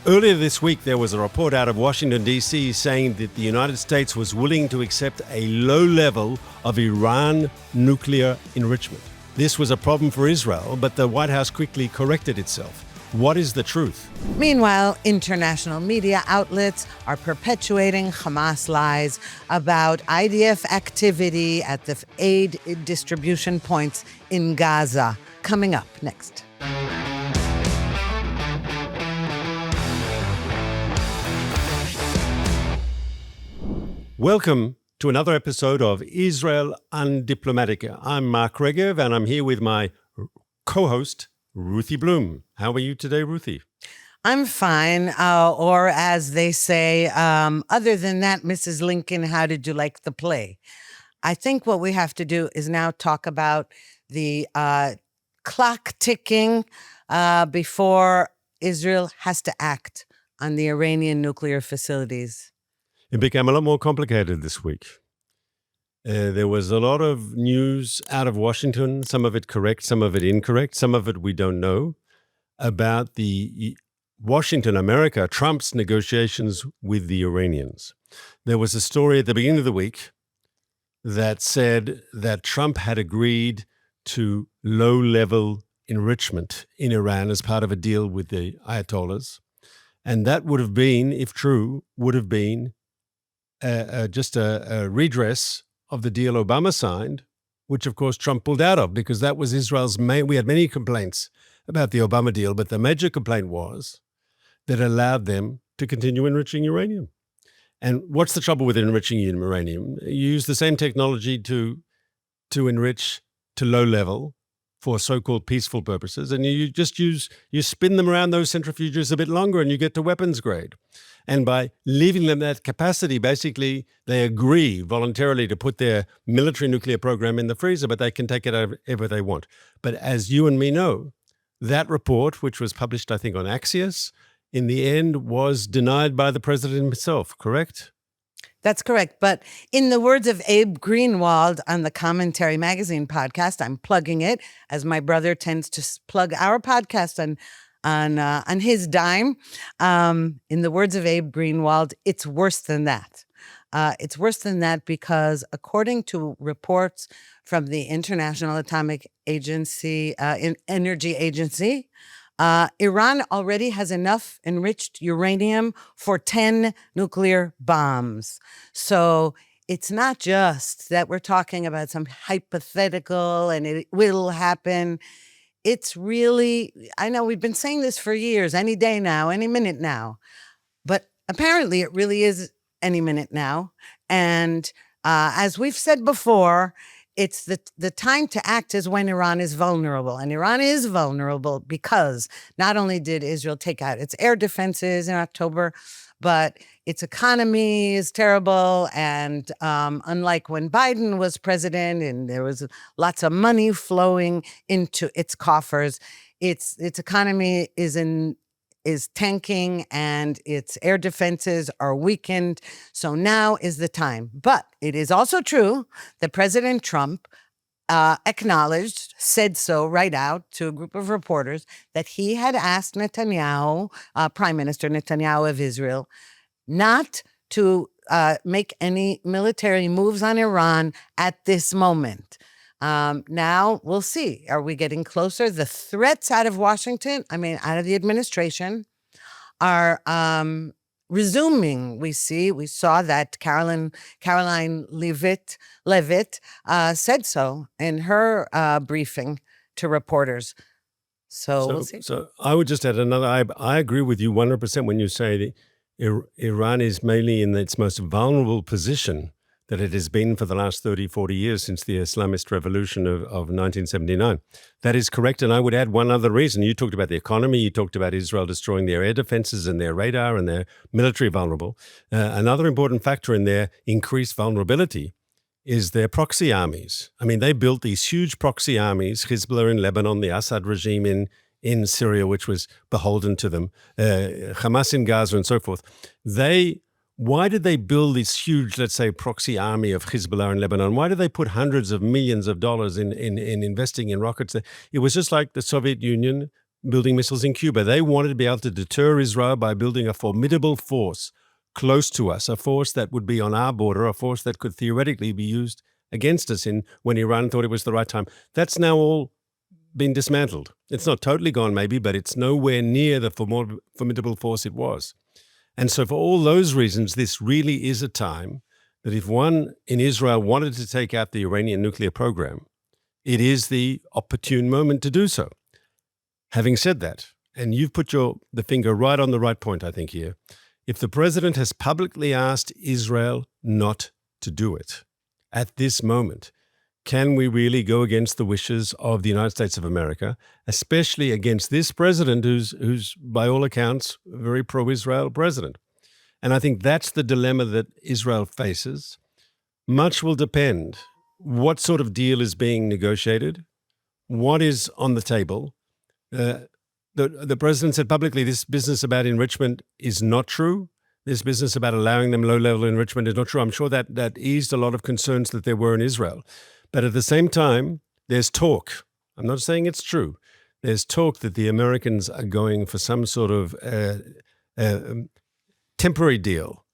Earlier this week, there was a report out of Washington, D.C. saying that the United States was willing to accept a low level of Iran nuclear enrichment. This was a problem for Israel, but the White House quickly corrected itself. What is the truth? Meanwhile, international media outlets are perpetuating Hamas lies about IDF activity at the aid distribution points in Gaza. Coming up next. Welcome to another episode of Israel Undiplomatic. I'm Mark Regev, and I'm here with my co-host, Ruthie Blum. How are you today, Ruthie? I'm fine, or as they say, other than that, Mrs. Lincoln, how did you like the play? I think what we have to do is now talk about the clock ticking before Israel has to act on the Iranian nuclear facilities. It became a lot more complicated this week. There was a lot of news out of Washington, some of it correct, some of it incorrect, some of it we don't know, about the Washington, America, Trump's negotiations with the Iranians. There was a story at the beginning of the week that said that Trump had agreed to low-level enrichment in Iran as part of a deal with the Ayatollahs. And that would have been, if true, would have been just a redress of the deal Obama signed, which of course Trump pulled out of because that was Israel's main. We had many complaints about the Obama deal, but the major complaint was that it allowed them to continue enriching uranium. And what's the trouble with enriching uranium? You use the same technology to enrich to low level for so-called peaceful purposes, and you spin them around those centrifuges a bit longer and you get to weapons grade. And by leaving them that capacity, basically, they agree voluntarily to put their military nuclear program in the freezer, but they can take it however they want. But as you and me know, that report, which was published, I think, on Axios, in the end was denied by the president himself, correct? That's correct. But in the words of Abe Greenwald on the Commentary Magazine podcast, I'm plugging it as my brother tends to plug our podcast on his dime. In the words of Abe Greenwald, it's worse than that. It's worse than that because according to reports from the International Atomic Agency, Energy Agency, Iran already has enough enriched uranium for 10 nuclear bombs. So it's not just that we're talking about some hypothetical and it will happen. It's really, I know we've been saying this for years, any day now, any minute now, but apparently it really is any minute now. And as we've said before, it's the time to act is when Iran is vulnerable. And Iran is vulnerable because not only did Israel take out its air defenses in October, but its economy is terrible. And unlike when Biden was president and there was lots of money flowing into its coffers, its economy is tanking and its air defenses are weakened. So now is the time. But it is also true that President Trump said so right out to a group of reporters that he had asked Netanyahu, Prime Minister Netanyahu of Israel, not to make any military moves on Iran at this moment. Now we'll see. Are we getting closer? The threats out of Washington, out of the administration, are resuming. We saw that Caroline Levitt said so in her briefing to reporters. So we'll see. So I would just add another. I agree with you 100% when you say that Iran is mainly in its most vulnerable position that it has been for the last 30, 40 years since the Islamist revolution of 1979. That is correct. And I would add one other reason. You talked about the economy. You talked about Israel destroying their air defenses and their radar and their military vulnerable. Another important factor in their increased vulnerability is their proxy armies. They built these huge proxy armies, Hezbollah in Lebanon, the Assad regime in Syria, which was beholden to them, Hamas in Gaza and so forth. Why did they build this huge, let's say, proxy army of Hezbollah in Lebanon? Why did they put hundreds of millions of dollars in investing in rockets? It was just like the Soviet Union building missiles in Cuba. They wanted to be able to deter Israel by building a formidable force close to us, a force that would be on our border, a force that could theoretically be used against us when Iran thought it was the right time. That's now all been dismantled. It's not totally gone, maybe, but it's nowhere near the formidable force it was. And so for all those reasons, this really is a time that if one in Israel wanted to take out the Iranian nuclear program, it is the opportune moment to do so. Having said that, and you've put the finger right on the right point, I think, here, if the president has publicly asked Israel not to do it at this moment, can we really go against the wishes of the United States of America, especially against this president who's by all accounts, a very pro-Israel president? And I think that's the dilemma that Israel faces. Much will depend what sort of deal is being negotiated, what is on the table. The president said publicly this business about enrichment is not true. This business about allowing them low-level enrichment is not true. I'm sure that eased a lot of concerns that there were in Israel. But at the same time, there's talk. I'm not saying it's true. There's talk that the Americans are going for some sort of temporary deal,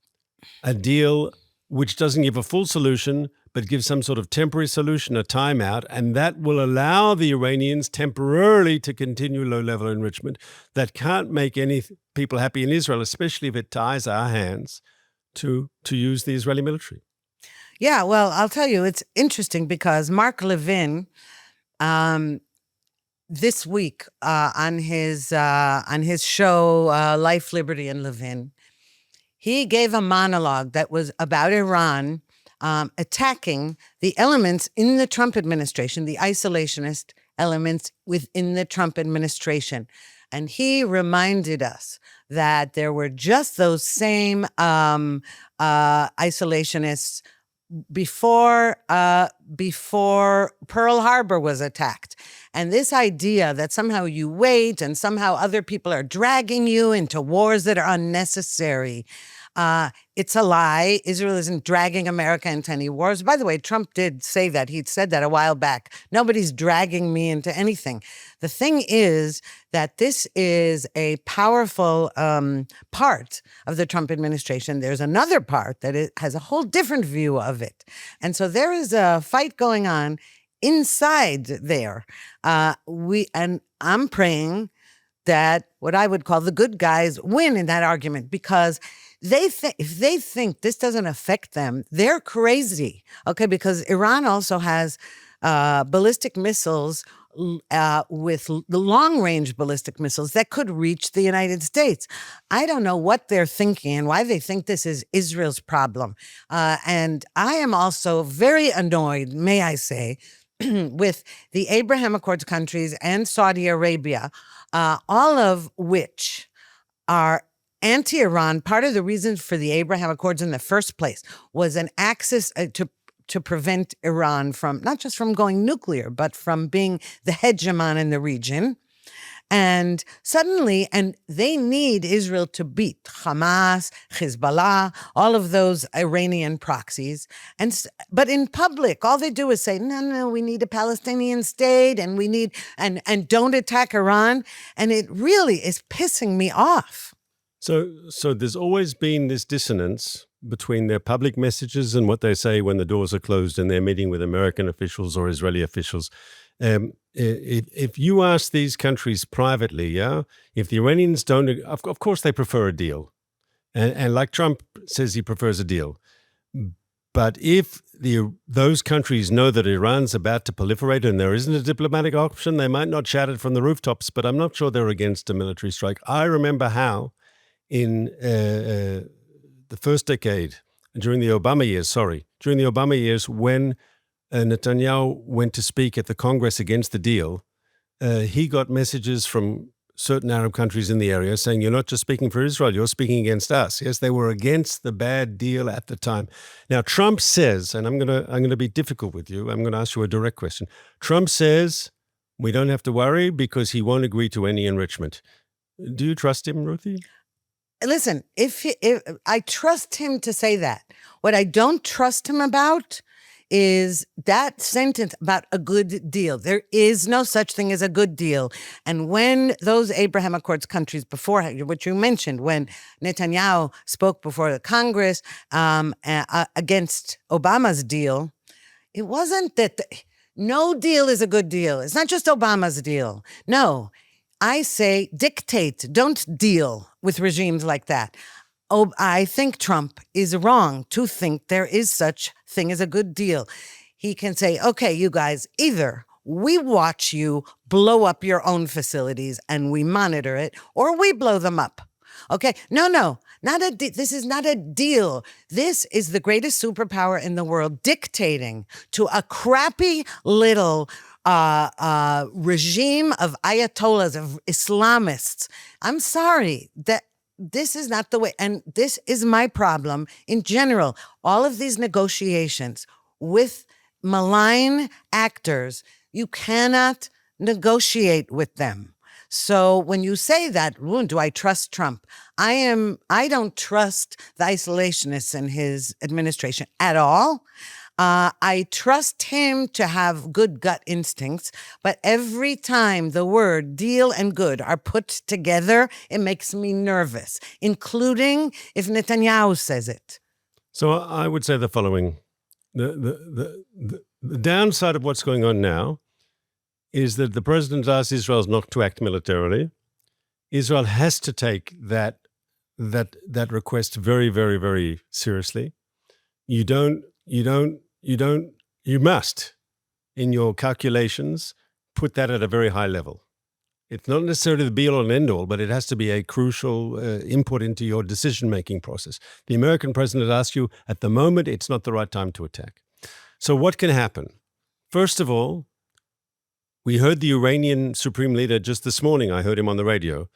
a deal which doesn't give a full solution, but gives some sort of temporary solution, a timeout, and that will allow the Iranians temporarily to continue low-level enrichment. That can't make any people happy in Israel, especially if it ties our hands to use the Israeli military. Yeah, well, I'll tell you, it's interesting because Mark Levin, this week on his show Life, Liberty, and Levin, he gave a monologue that was about Iran attacking the elements in the Trump administration, the isolationist elements within the Trump administration. And he reminded us that there were just those same isolationists before Pearl Harbor was attacked. And this idea that somehow you wait and somehow other people are dragging you into wars that are unnecessary, it's a lie. Israel isn't dragging America into any wars. By the way, Trump did say that. He'd said that a while back. Nobody's dragging me into anything. The thing is that this is a powerful part of the Trump administration. There's another part that has a whole different view of it. And so there is a fight going on inside there. And I'm praying that what I would call the good guys win in that argument, because if they think this doesn't affect them, they're crazy. Okay, because Iran also has ballistic missiles with the long-range ballistic missiles that could reach the United States. I don't know what they're thinking and why they think this is Israel's problem. And I am also very annoyed, may I say, with the Abraham Accords countries and Saudi Arabia, all of which are anti-Iran. Part of the reason for the Abraham Accords in the first place was an axis to prevent Iran from, not just from going nuclear, but from being the hegemon in the region. And suddenly, and they need Israel to beat Hamas, Hezbollah, all of those Iranian proxies. But in public, all they do is say, no, we need a Palestinian state and we need, and don't attack Iran. And it really is pissing me off. So there's always been this dissonance between their public messages and what they say when the doors are closed and they're meeting with American officials or Israeli officials. If you ask these countries privately, if the Iranians don't, of course they prefer a deal. And like Trump says he prefers a deal. But if those countries know that Iran's about to proliferate and there isn't a diplomatic option, they might not shout it from the rooftops, but I'm not sure they're against a military strike. I remember how in the first decade, during the Obama years, when Netanyahu went to speak at the Congress against the deal, he got messages from certain Arab countries in the area saying, you're not just speaking for Israel, you're speaking against us. Yes, they were against the bad deal at the time. Now, Trump says, and I'm going to be difficult with you, I'm going to ask you a direct question. Trump says we don't have to worry because he won't agree to any enrichment. Do you trust him, Ruthie? Listen, if I trust him to say that, what I don't trust him about is that sentence about a good deal. There is no such thing as a good deal. And when those Abraham Accords countries before, which you mentioned, when Netanyahu spoke before the Congress against Obama's deal, it wasn't that no deal is a good deal. It's not just Obama's deal. No, I say dictate, don't deal with regimes like that. Oh, I think Trump is wrong to think there is such thing as a good deal. He can say, okay, you guys, either we watch you blow up your own facilities and we monitor it, or we blow them up. Okay, no, this is not a deal. This is the greatest superpower in the world dictating to a crappy little regime of ayatollahs, of Islamists. I'm sorry, that this is not the way. And this is my problem in general. All of these negotiations with malign actors, you cannot negotiate with them. So when you say that, do I trust Trump? I don't trust the isolationists in his administration at all. I trust him to have good gut instincts, but every time the word deal and good are put together, it makes me nervous, including if Netanyahu says it. So I would say the following. The downside of what's going on now is that the president asked Israel not to act militarily. Israel has to take that request very, very, very seriously. You must, in your calculations, put that at a very high level. It's not necessarily the be-all and end-all, but it has to be a crucial input into your decision-making process. The American president asked you, at the moment, it's not the right time to attack. So what can happen? First of all, we heard the Iranian supreme leader just this morning. I heard him on the radio,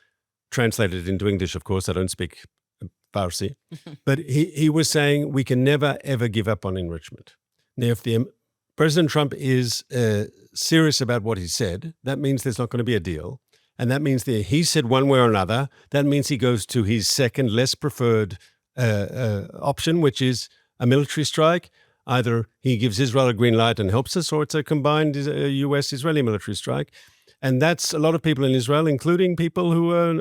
translated into English, of course. I don't speak Farsi. But he was saying we can never, ever give up on enrichment. Now, if President Trump is serious about what he said, that means there's not going to be a deal. And that means that he said one way or another, that means he goes to his second, less preferred option, which is a military strike. Either he gives Israel a green light and helps us, or it's a combined U.S.-Israeli military strike. And that's a lot of people in Israel, including people who are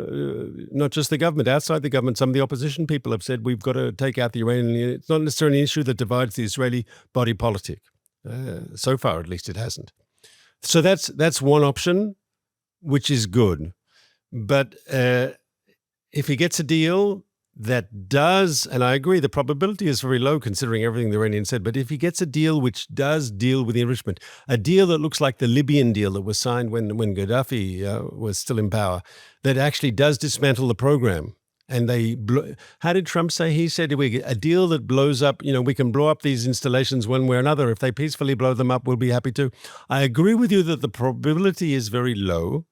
not just the government, outside the government. Some of the opposition people have said we've got to take out the Iranian. It's not necessarily an issue that divides the Israeli body politic. So far, at least, it hasn't. So that's one option, which is good. But if he gets a deal that does, and I agree, the probability is very low considering everything the Iranians said, but if he gets a deal which does deal with the enrichment, a deal that looks like the Libyan deal that was signed when Gaddafi was still in power, that actually does dismantle the program. And how did Trump say? He said, a deal that blows up, we can blow up these installations one way or another. If they peacefully blow them up, we'll be happy to. I agree with you that the probability is very low,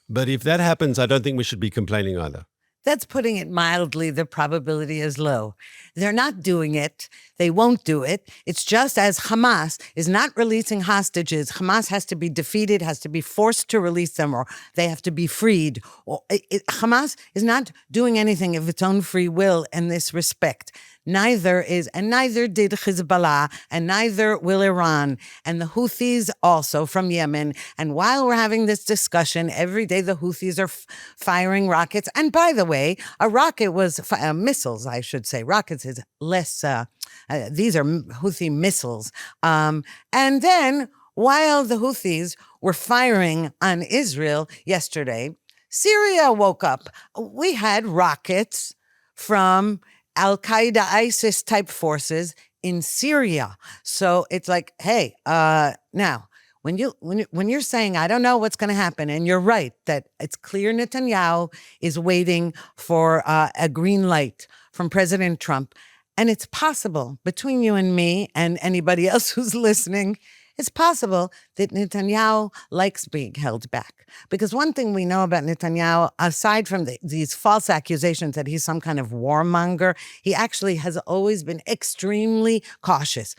but if that happens, I don't think we should be complaining either. That's putting it mildly. The probability is low. They're not doing it. They won't do it. It's just as Hamas is not releasing hostages. Hamas has to be defeated, has to be forced to release them, or they have to be freed. Hamas is not doing anything of its own free will in this respect. Neither did Hezbollah, and neither will Iran, and the Houthis also from Yemen. And while we're having this discussion, every day the Houthis are firing rockets. And by the way, a rocket was, missiles, I should say. Rockets is less, these are Houthi missiles. And then while the Houthis were firing on Israel yesterday, Syria woke up. We had rockets from Al-Qaeda, ISIS type forces in Syria. So it's like, hey, now when you're saying, I don't know what's going to happen, and you're right that it's clear Netanyahu is waiting for a green light from President Trump. And it's possible, between you and me and anybody else who's listening, it's possible that Netanyahu likes being held back. Because one thing we know about Netanyahu, aside from these false accusations that he's some kind of warmonger, he actually has always been extremely cautious.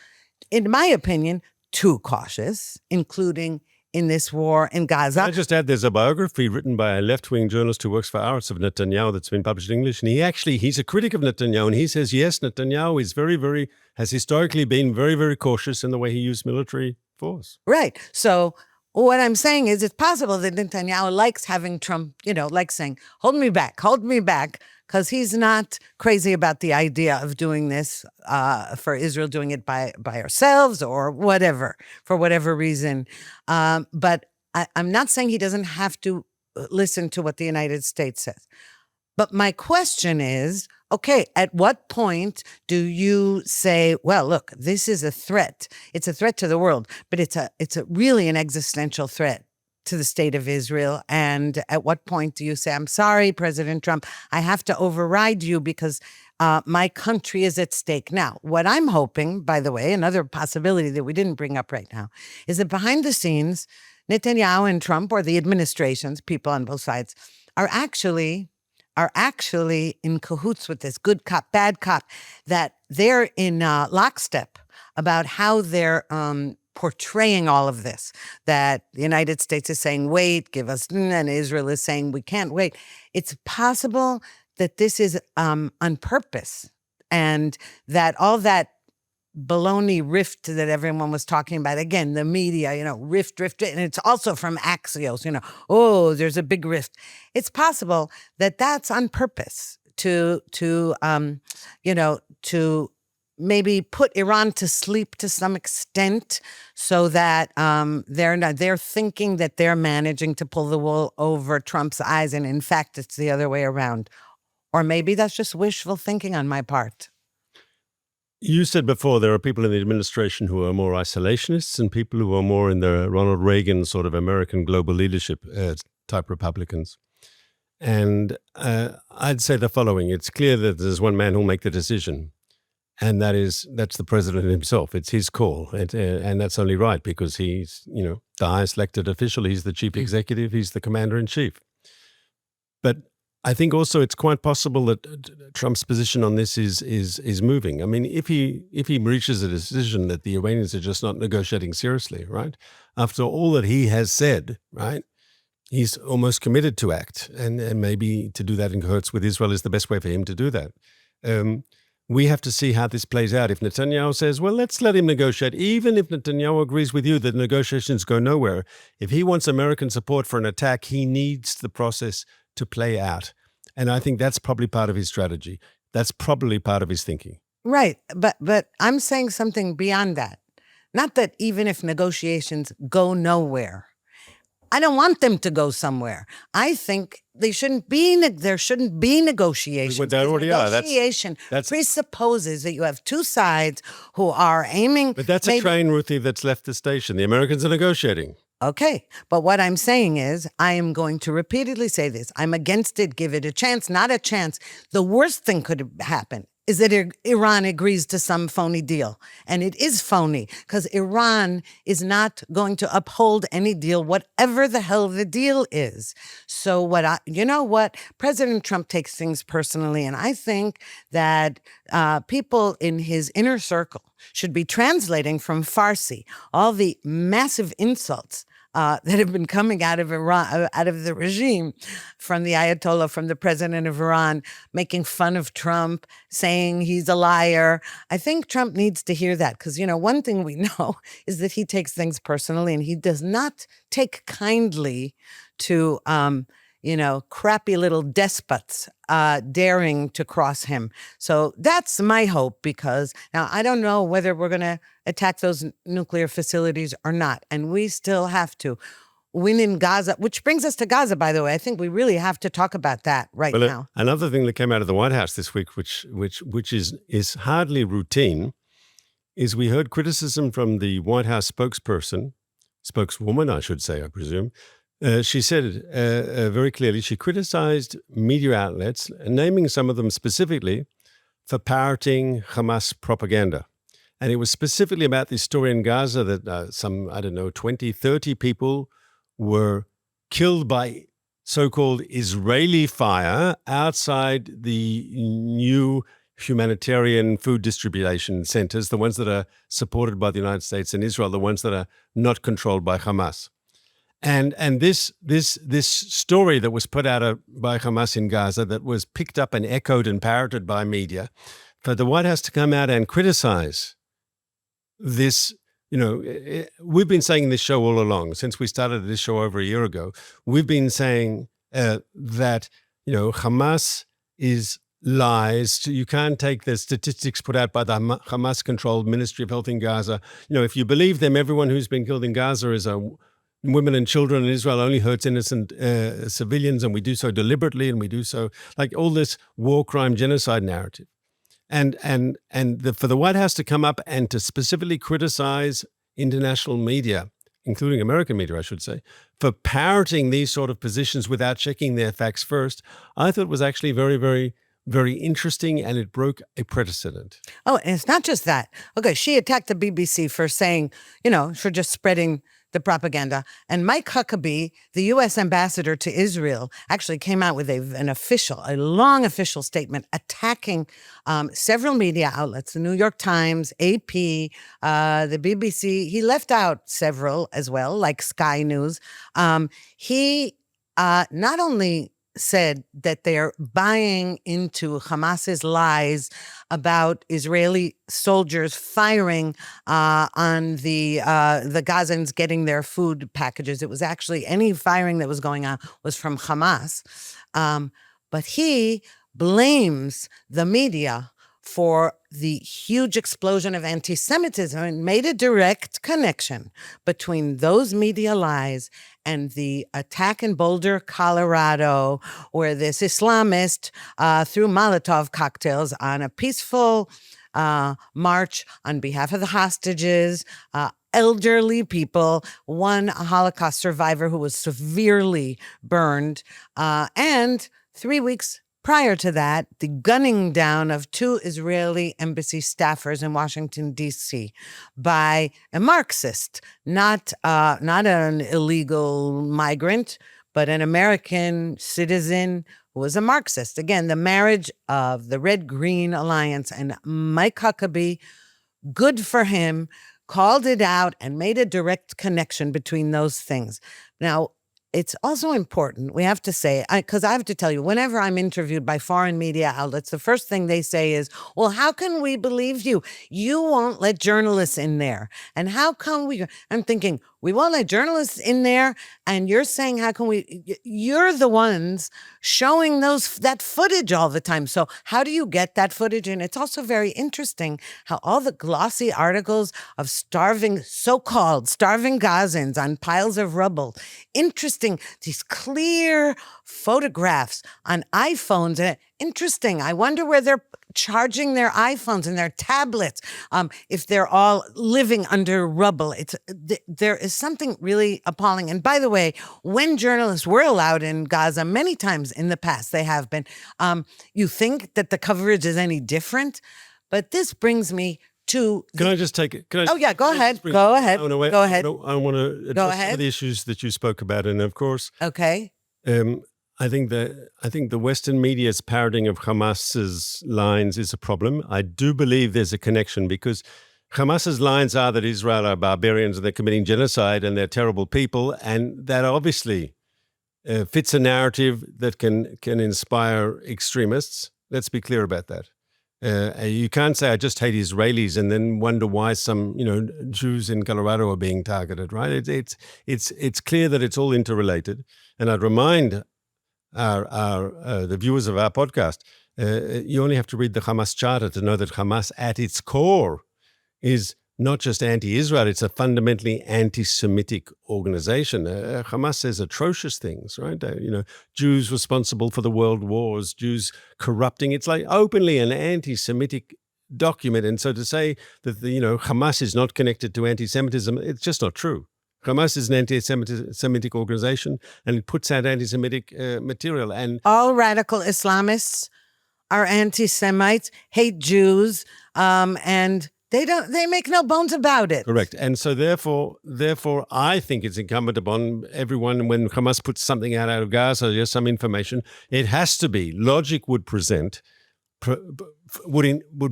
In my opinion, too cautious, including in this war in Gaza. Can I just add, there's a biography written by a left-wing journalist who works for Arutz of Netanyahu that's been published in English. And he's a critic of Netanyahu. And he says, yes, Netanyahu is has historically been very, very cautious in the way he used military force. Right. So what I'm saying is it's possible that Netanyahu likes having Trump, like saying, hold me back, because he's not crazy about the idea of doing this for Israel, doing it by ourselves or whatever, for whatever reason. But I'm not saying he doesn't have to listen to what the United States says. But my question is, okay, at what point do you say, well, look, this is a threat. It's a threat to the world, but it's a really an existential threat to the state of Israel. And at what point do you say, I'm sorry, President Trump, I have to override you because my country is at stake. Now, what I'm hoping, by the way, another possibility that we didn't bring up right now, is that behind the scenes, Netanyahu and Trump, or the administrations, people on both sides, are actually in cahoots with this good cop, bad cop, that they're in lockstep about how they're portraying all of this, that the United States is saying, wait, give us, and Israel is saying, we can't wait. It's possible that this is on purpose, and that all that baloney rift that everyone was talking about, again, the media, rift, and it's also from Axios, oh, there's a big rift. It's possible that that's on purpose to maybe put Iran to sleep to some extent, so that they're thinking that they're managing to pull the wool over Trump's eyes, and in fact, it's the other way around. Or maybe that's just wishful thinking on my part. You said before there are people in the administration who are more isolationists and people who are more in the Ronald Reagan sort of American global leadership type Republicans. And I'd say the following. It's clear that there's one man who'll make the decision, and that's the president himself. It's his call, and that's only right because he's, the highest elected official. He's the chief executive. He's the commander-in-chief. But I think also it's quite possible that Trump's position on this is moving. I mean, if he reaches a decision that the Iranians are just not negotiating seriously, right? After all that he has said, right? He's almost committed to act, and maybe to do that in cahoots with Israel is the best way for him to do that. We have to see how this plays out. If Netanyahu says, well, let's let him negotiate, even if Netanyahu agrees with you that negotiations go nowhere, if he wants American support for an attack, he needs the process to play out. And I think that's probably part of his strategy. That's probably part of his thinking. Right. But I'm saying something beyond that. Not that even if negotiations go nowhere, I don't want them to go somewhere. I think there shouldn't be negotiations. Well, there already are. Negotiation presupposes that you have two sides who are aiming. But that's a train, Ruthie, that's left the station. The Americans are negotiating. Okay. But what I'm saying is, I am going to repeatedly say this. I'm against it. Give it a chance, not a chance. The worst thing could happen is that Iran agrees to some phony deal. And it is phony because Iran is not going to uphold any deal, whatever the hell the deal is. So President Trump takes things personally. And I think that people in his inner circle should be translating from Farsi all the massive insults that have been coming out of Iran, out of the regime, from the Ayatollah, from the president of Iran, making fun of Trump, saying he's a liar. I think Trump needs to hear that because, one thing we know is that he takes things personally, and he does not take kindly to, crappy little despots daring to cross him. So that's my hope, because now I don't know whether we're going to attack those nuclear facilities or not. And we still have to win in Gaza, which brings us to Gaza, by the way. I think we really have to talk about that now. Another thing that came out of the White House this week, which is hardly routine, is we heard criticism from the White House spokeswoman, I should say, I presume. She said very clearly, she criticized media outlets, naming some of them specifically, for parroting Hamas propaganda. And it was specifically about this story in Gaza that 20, 30 people were killed by so-called Israeli fire outside the new humanitarian food distribution centers, the ones that are supported by the United States and Israel, the ones that are not controlled by Hamas. And this story that was put out by Hamas in Gaza, that was picked up and echoed and parroted by media, for the White House to come out and criticize this, we've been saying this show all along, since we started this show over a year ago. We've been saying that, Hamas is lies. You can't take the statistics put out by the Hamas-controlled Ministry of Health in Gaza. If you believe them, everyone who's been killed in Gaza is women and children, and Israel only hurts innocent civilians, and we do so deliberately, and we do so like all this war crime genocide narrative. And for the White House to come up and to specifically criticize international media, including American media, I should say, for parroting these sort of positions without checking their facts first, I thought was actually very, very, very interesting, and it broke a precedent. Oh, and it's not just that. Okay, she attacked the BBC for saying, for just spreading the propaganda. And Mike Huckabee, the U.S. ambassador to Israel, actually came out with a long official statement attacking several media outlets, the New York Times, AP, the BBC. He left out several as well, like Sky News. He not only said that they're buying into Hamas's lies about Israeli soldiers firing on the Gazans getting their food packages. It was actually any firing that was going on was from Hamas. But he blames the media for the huge explosion of anti-Semitism and made a direct connection between those media lies and the attack in Boulder, Colorado, where this Islamist threw Molotov cocktails on a peaceful march on behalf of the hostages, elderly people, one Holocaust survivor who was severely burned, and 3 weeks prior to that, the gunning down of 2 Israeli embassy staffers in Washington, D.C. by a Marxist, not an illegal migrant, but an American citizen who was a Marxist. Again, the marriage of the Red-Green Alliance and Mike Huckabee, good for him, called it out and made a direct connection between those things. Now, it's also important, we have to say, because I have to tell you, whenever I'm interviewed by foreign media outlets, the first thing they say is, well, how can we believe you? You won't let journalists in there. And how come we? I'm thinking, we won't let journalists in there, and you're saying, how can we? You're the ones showing that footage all the time. So how do you get that footage? And it's also very interesting how all the glossy articles of so-called starving Gazans on piles of rubble, interesting, these clear photographs on iPhones. Interesting. I wonder where they're charging their iPhones and their tablets, if they're all living under rubble. There is something really appalling. And by the way, when journalists were allowed in Gaza, many times in the past they have been, you think that the coverage is any different? But this brings me to... Can I just take it? Oh, yeah, go ahead. Go ahead. Go ahead. I want to address some of the issues that you spoke about. And of course... Okay. I think the Western media's parroting of Hamas's lines is a problem. I do believe there's a connection, because Hamas's lines are that Israel are barbarians and they're committing genocide and they're terrible people, and that obviously fits a narrative that can inspire extremists. Let's be clear about that. You can't say I just hate Israelis and then wonder why some Jews in Colorado are being targeted, right? It's clear that it's all interrelated, and I'd remind the viewers of our podcast, you only have to read the Hamas Charter to know that Hamas at its core is not just anti-Israel, it's a fundamentally anti-Semitic organization. Hamas says atrocious things, right? Jews responsible for the world wars, Jews corrupting. It's like openly an anti-Semitic document. And so to say that Hamas is not connected to anti-Semitism, it's just not true. Hamas is an anti-Semitic organization, and it puts out anti-Semitic material. And all radical Islamists are anti-Semites, hate Jews, and they make no bones about it. Correct. And so therefore, I think it's incumbent upon everyone, when Hamas puts something out of Gaza, just some information, it has to be, logic would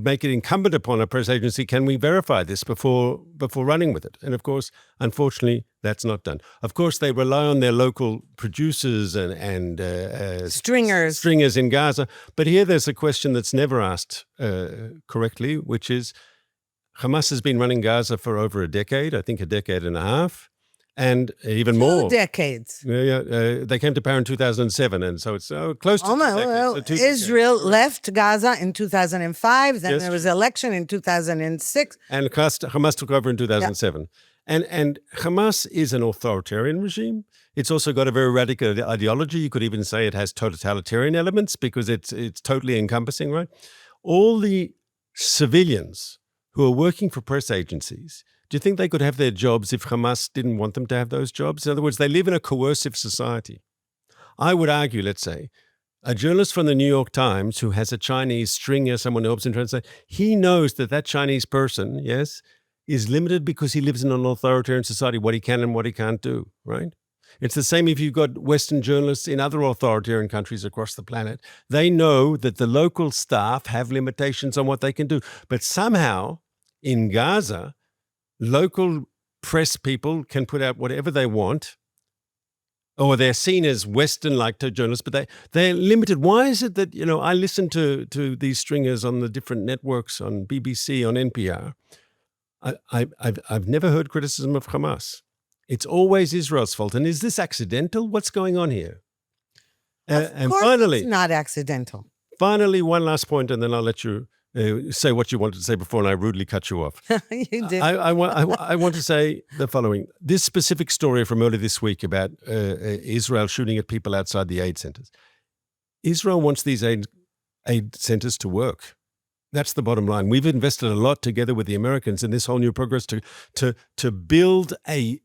make it incumbent upon a press agency, can we verify this before running with it? And of course, unfortunately, That's not done. Of course, they rely on their local producers and Stringers in Gaza. But here there's a question that's never asked correctly, which is Hamas has been running Gaza for over a decade, I think a decade and a half, and even more. 2 decades. They came to power in 2007, and so it's close to 2 decades. Well, So 2 Israel left Gaza in 2005. Then Yes. there was an election in 2006. And Hamas took over in 2007. And Hamas is an authoritarian regime. It's also got a very radical ideology. You could even say it has totalitarian elements because it's totally encompassing, right? All the civilians who are working for press agencies, do you think they could have their jobs if Hamas didn't want them to have those jobs? In other words, they live in a coercive society. I would argue, let's say, a journalist from the New York Times who has a Chinese stringer, someone who helps him translate, he knows that Chinese person, yes, is limited because he lives in an authoritarian society, what he can and what he can't do, right? It's the same if you've got Western journalists in other authoritarian countries across the planet. They know that the local staff have limitations on what they can do. But somehow, in Gaza, local press people can put out whatever they want, or they're seen as Western-like journalists, but they're limited. Why is it that, I listen to these stringers on the different networks, on BBC, on NPR. I've never heard criticism of Hamas. It's always Israel's fault. And is this accidental? What's going on here? Of course it's not accidental. Finally, one last point, and then I'll let you say what you wanted to say before, and I rudely cut you off. You did. I want to say the following. This specific story from earlier this week about Israel shooting at people outside the aid centers. Israel wants these aid centers to work. That's the bottom line. We've invested a lot together with the Americans in this whole new progress to build a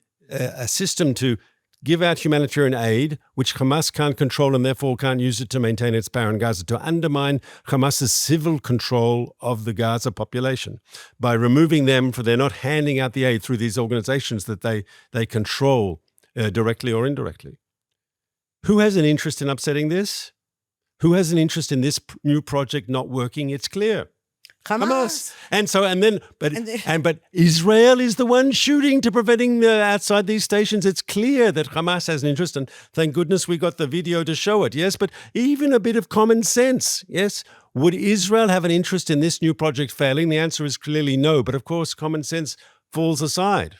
system to give out humanitarian aid, which Hamas can't control and therefore can't use it to maintain its power in Gaza, to undermine Hamas's civil control of the Gaza population by removing them, for they're not handing out the aid through these organizations that they control directly or indirectly. Who has an interest in upsetting this? Who has an interest in this new project not working? It's clear. Hamas. But Israel is the one shooting to preventing outside these stations. It's clear that Hamas has an interest, and thank goodness we got the video to show it. Yes, but even a bit of common sense. Yes, would Israel have an interest in this new project failing? The answer is clearly no. But of course, common sense falls aside.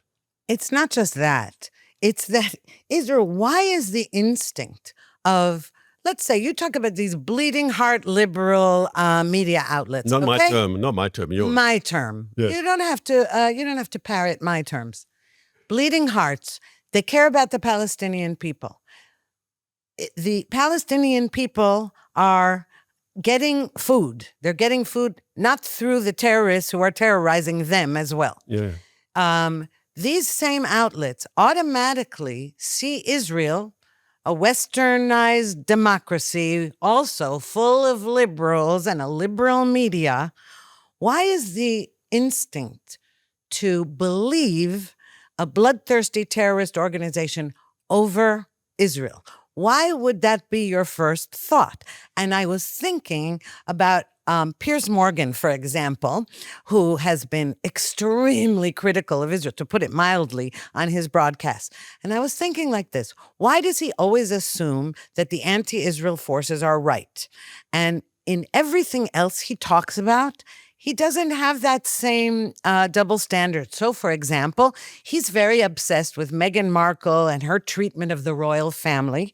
It's not just that. It's that Israel. Why is the instinct of, let's say, you talk about these bleeding heart liberal media outlets. Not okay? my term. Yours. My term. Yes. You don't have to parrot my terms. Bleeding hearts. They care about the Palestinian people. The Palestinian people are getting food. They're getting food not through the terrorists who are terrorizing them as well. Yeah. These same outlets automatically see Israel, a westernized democracy, also full of liberals and a liberal media. Why is the instinct to believe a bloodthirsty terrorist organization over Israel? Why would that be your first thought? And I was thinking about Piers Morgan, for example, who has been extremely critical of Israel, to put it mildly, on his broadcast. And I was thinking like this: why does he always assume that the anti-Israel forces are right? And in everything else he talks about, he doesn't have that same double standard. So, for example, he's very obsessed with Meghan Markle and her treatment of the royal family.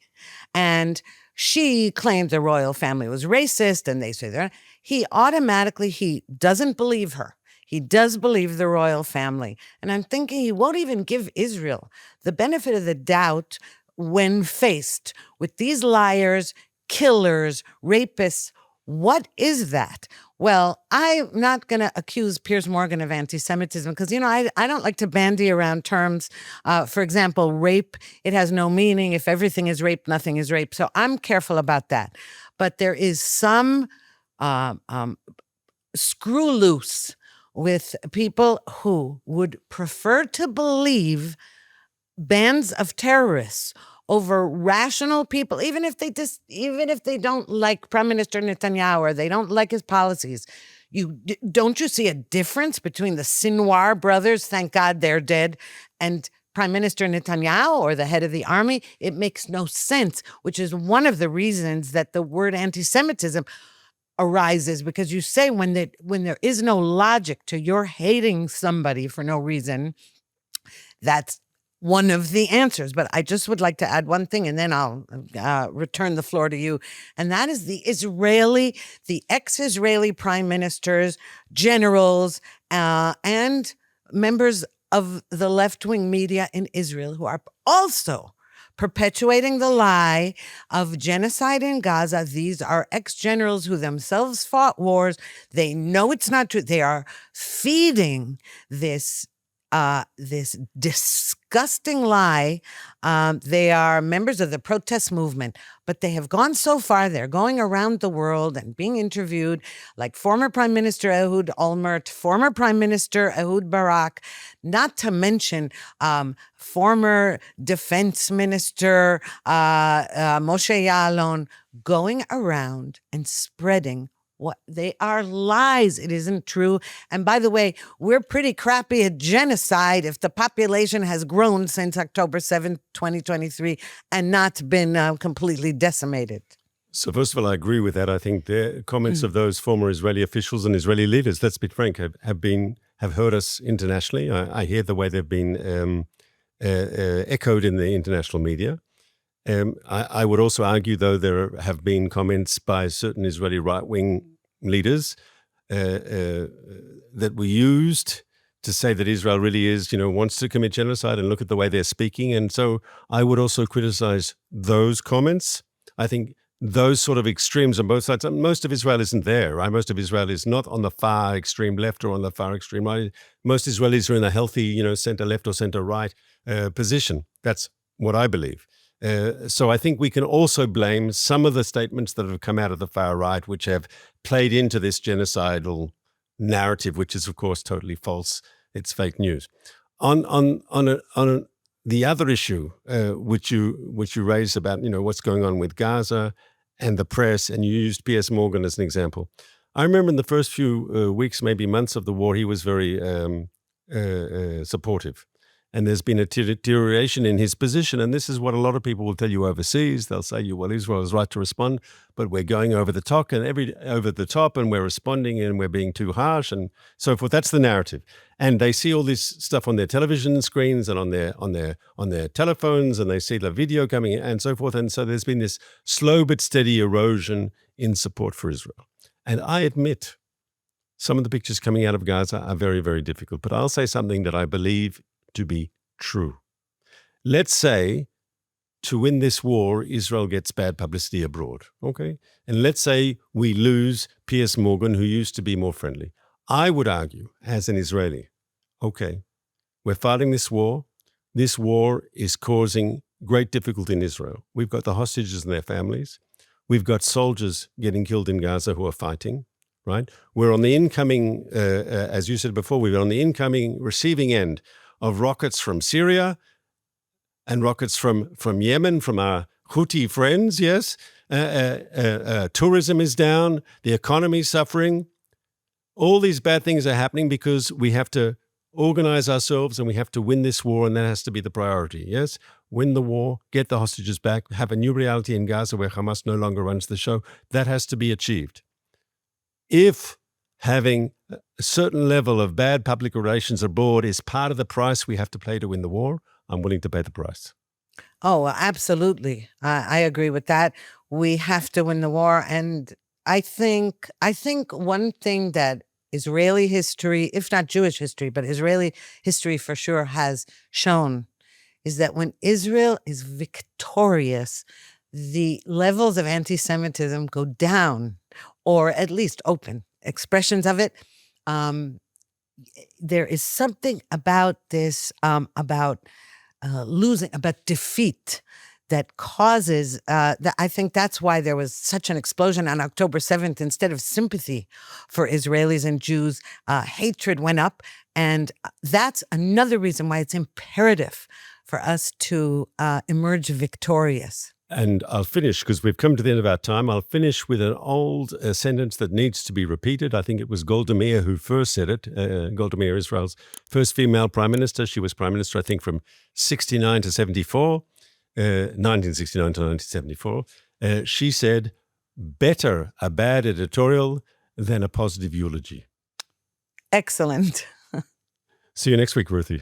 And she claimed the royal family was racist, and they say they're. He doesn't believe her. He does believe the royal family. And I'm thinking he won't even give Israel the benefit of the doubt when faced with these liars, killers, rapists. What is that? Well, I'm not going to accuse Piers Morgan of anti-Semitism because, I don't like to bandy around terms. For example, rape, it has no meaning. If everything is rape, nothing is rape. So I'm careful about that. But there is some screw loose with people who would prefer to believe bands of terrorists over rational people, even if they don't like Prime Minister Netanyahu or they don't like his policies. Don't you see a difference between the Sinwar brothers, thank God they're dead, and Prime Minister Netanyahu or the head of the army. It makes no sense, which is one of the reasons that the word anti-Semitism arises, because you say when there is no logic to your hating somebody for no reason, that's one of the answers. But I just would like to add one thing, and then I'll return the floor to you. And that is the ex-Israeli prime ministers, generals, and members of the left-wing media in Israel who are also perpetuating the lie of genocide in Gaza. These are ex-generals who themselves fought wars. They know it's not true. They are feeding this disgusting lie. They are members of the protest movement, but they have gone so far. They're going around the world and being interviewed, like former Prime Minister Ehud Olmert, former Prime Minister Ehud Barak, not to mention former Defense Minister Moshe Ya'alon, going around and spreading what they are lies. It isn't true. And by the way, we're pretty crappy at genocide if the population has grown since October 7th, 2023, and not been completely decimated. So first of all, I agree with that. I think the comments of those former Israeli officials and Israeli leaders, let's be frank, have hurt us internationally. I hear the way they've been echoed in the international media. I would also argue, though, there have been comments by certain Israeli right-wing leaders that were used to say that Israel really wants to commit genocide, and look at the way they're speaking. And so I would also criticize those comments. I think those sort of extremes on both sides. Most of Israel isn't there, right? Most of Israel is not on the far extreme left or on the far extreme right. Most Israelis are in a healthy, center left or center right position. That's what I believe. So I think we can also blame some of the statements that have come out of the far right, which have played into this genocidal narrative, which is, of course, totally false. It's fake news. On the other issue, which you raised about, what's going on with Gaza and the press, and you used Piers Morgan as an example. I remember in the first few weeks, maybe months of the war, he was very supportive. And there's been a deterioration in his position. And this is what a lot of people will tell you overseas. They'll say, well, Israel is right to respond, but we're going over the top and we're responding and we're being too harsh and so forth. That's the narrative. And they see all this stuff on their television screens and on their telephones, and they see the video coming in and so forth. And so there's been this slow but steady erosion in support for Israel. And I admit some of the pictures coming out of Gaza are very, very difficult. But I'll say something that I believe to be true. Let's say to win this war, Israel gets bad publicity abroad, okay? And let's say we lose Piers Morgan, who used to be more friendly. I would argue, as an Israeli, okay, we're fighting this war. This war is causing great difficulty in Israel. We've got the hostages and their families. We've got soldiers getting killed in Gaza who are fighting, right? We're on the incoming, as you said before, we're on the incoming receiving end of rockets from Syria and rockets from Yemen, from our Houthi friends, yes. Tourism is down. The economy is suffering. All these bad things are happening because we have to organize ourselves and we have to win this war, and that has to be the priority, yes? Win the war, get the hostages back, have a new reality in Gaza where Hamas no longer runs the show. That has to be achieved. If having a certain level of bad public relations abroad is part of the price we have to pay to win the war, I'm willing to pay the price. Oh, absolutely. I agree with that. We have to win the war. And I think one thing that Israeli history, if not Jewish history, but Israeli history for sure has shown is that when Israel is victorious, the levels of anti-Semitism go down, or at least open expressions of it. There is something about this, about losing, about defeat, that causes, I think that's why there was such an explosion on October 7th. Instead of sympathy for Israelis and Jews, hatred went up. And that's another reason why it's imperative for us to emerge victorious. And I'll finish, because we've come to the end of our time, I'll finish with an old sentence that needs to be repeated. I think it was Golda Meir who first said it. Golda Meir, Israel's first female prime minister. She was prime minister, I think, from 69 to 74, 1969 to 1974. She said, better a bad editorial than a positive eulogy. Excellent. See you next week, Ruthie.